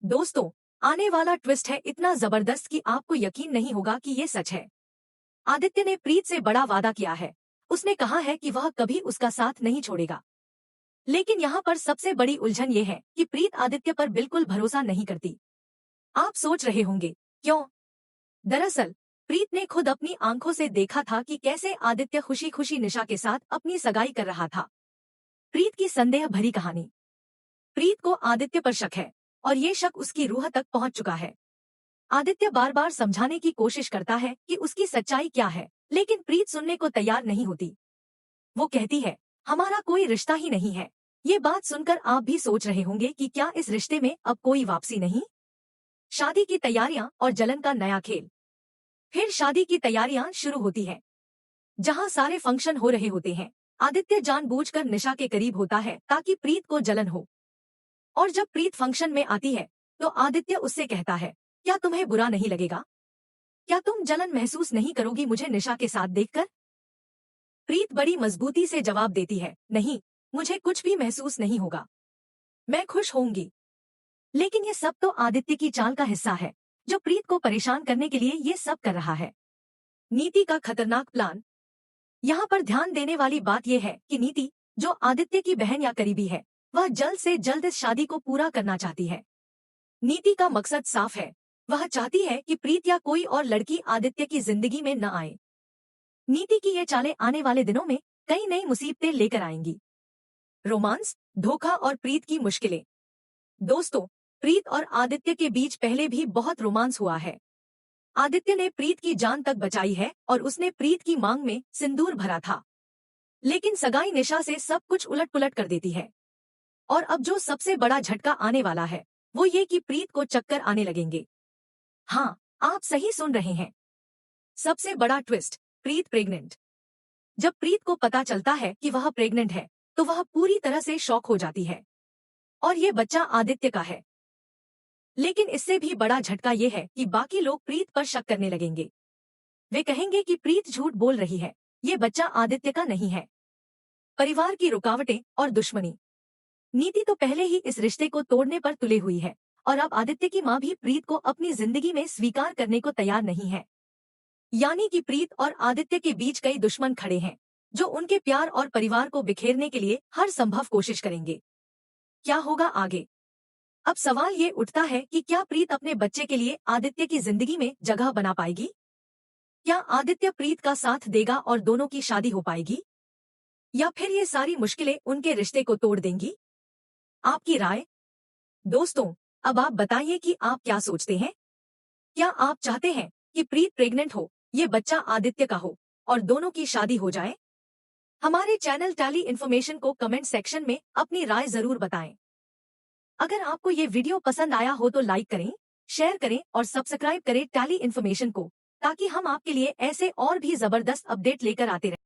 दोस्तों, आने वाला ट्विस्ट है इतना जबरदस्त कि आपको यकीन नहीं होगा कि ये सच है। आदित्य ने प्रीत से बड़ा वादा किया है। उसने कहा है कि वह कभी उसका साथ नहीं छोड़ेगा। लेकिन यहाँ पर सबसे बड़ी उलझन ये है कि प्रीत आदित्य पर बिल्कुल भरोसा नहीं करती। आप सोच रहे होंगे, क्यों? दरअसल प्रीत ने खुद अपनी आंखों से देखा था कि कैसे आदित्य खुशी खुशी निशा के साथ अपनी सगाई कर रहा था। प्रीत की संदेह भरी कहानी। प्रीत को आदित्य पर शक है और ये शक उसकी रूह तक पहुंच चुका है। आदित्य बार बार समझाने की कोशिश करता है कि उसकी सच्चाई क्या है, लेकिन प्रीत सुनने को तैयार नहीं होती। वो कहती है, हमारा कोई रिश्ता ही नहीं है। ये बात सुनकर आप भी सोच रहे होंगे कि क्या इस रिश्ते में अब कोई वापसी नहीं। शादी की तैयारियां और जलन का नया खेल। फिर शादी की तैयारियां शुरू होती है। जहां सारे फंक्शन हो रहे होते हैं, आदित्य जानबूझकर निशा के करीब होता है ताकि प्रीत को जलन हो। और जब प्रीत फंक्शन में आती है तो आदित्य उससे कहता है, क्या तुम्हें बुरा नहीं लगेगा? क्या तुम जलन महसूस नहीं करोगी मुझे निशा के साथ देखकर? प्रीत बड़ी मजबूती से जवाब देती है, नहीं, मुझे कुछ भी महसूस नहीं होगा। मैं खुश होंगी। लेकिन ये सब तो आदित्य की चाल का हिस्सा है, जो प्रीत को परेशान करने के लिए ये सब कर रहा है। नीति का खतरनाक प्लान। यहाँ पर ध्यान देने वाली बात यह है कि नीति, जो आदित्य की बहन या करीबी है, वह जल्द से जल्द इस शादी को पूरा करना चाहती है। नीति का मकसद साफ है। वह चाहती है कि प्रीत या कोई और लड़की आदित्य की जिंदगी में न आए। नीति की ये चालें आने वाले दिनों में कई नई मुसीबतें लेकर आएंगी। रोमांस, धोखा और प्रीत की मुश्किलें। दोस्तों, प्रीत और आदित्य के बीच पहले भी बहुत रोमांस हुआ है। आदित्य ने प्रीत की जान तक बचाई है और उसने प्रीत की मांग में सिंदूर भरा था। लेकिन सगाई निशा से सब कुछ उलट पुलट कर देती है। और अब जो सबसे बड़ा झटका आने वाला है, वो ये कि प्रीत को चक्कर आने लगेंगे। हाँ, आप सही सुन रहे हैं। सबसे बड़ा ट्विस्ट, प्रीत प्रेग्नेंट। जब प्रीत को पता चलता है कि वह प्रेग्नेंट है, तो वह पूरी तरह से शॉक हो जाती है। और ये बच्चा आदित्य का है। लेकिन इससे भी बड़ा झटका ये है कि बाकी लोग प्रीत पर शक करने लगेंगे। वे कहेंगे कि प्रीत झूठ बोल रही है, ये बच्चा आदित्य का नहीं है। परिवार की रुकावटें और दुश्मनी। नीति तो पहले ही इस रिश्ते को तोड़ने पर तुली हुई है और अब आदित्य की मां भी प्रीत को अपनी जिंदगी में स्वीकार करने को तैयार नहीं है। यानी कि प्रीत और आदित्य के बीच कई दुश्मन खड़े हैं, जो उनके प्यार और परिवार को बिखेरने के लिए हर संभव कोशिश करेंगे। क्या होगा आगे? अब सवाल ये उठता है कि क्या प्रीत अपने बच्चे के लिए आदित्य की जिंदगी में जगह बना पाएगी? क्या आदित्य प्रीत का साथ देगा और दोनों की शादी हो पाएगी? या फिर ये सारी मुश्किलें उनके रिश्ते को तोड़ देंगी? आपकी राय? दोस्तों, अब आप बताइए कि आप क्या सोचते हैं। क्या आप चाहते हैं कि प्रीत प्रेग्नेंट हो, ये बच्चा आदित्य का हो और दोनों की शादी हो जाए? हमारे चैनल टैली इन्फॉर्मेशन को कमेंट सेक्शन में अपनी राय जरूर बताएं। अगर आपको ये वीडियो पसंद आया हो तो लाइक करें, शेयर करें और सब्सक्राइब करें टैली इन्फॉर्मेशन को, ताकि हम आपके लिए ऐसे और भी जबरदस्त अपडेट लेकर आते रहें।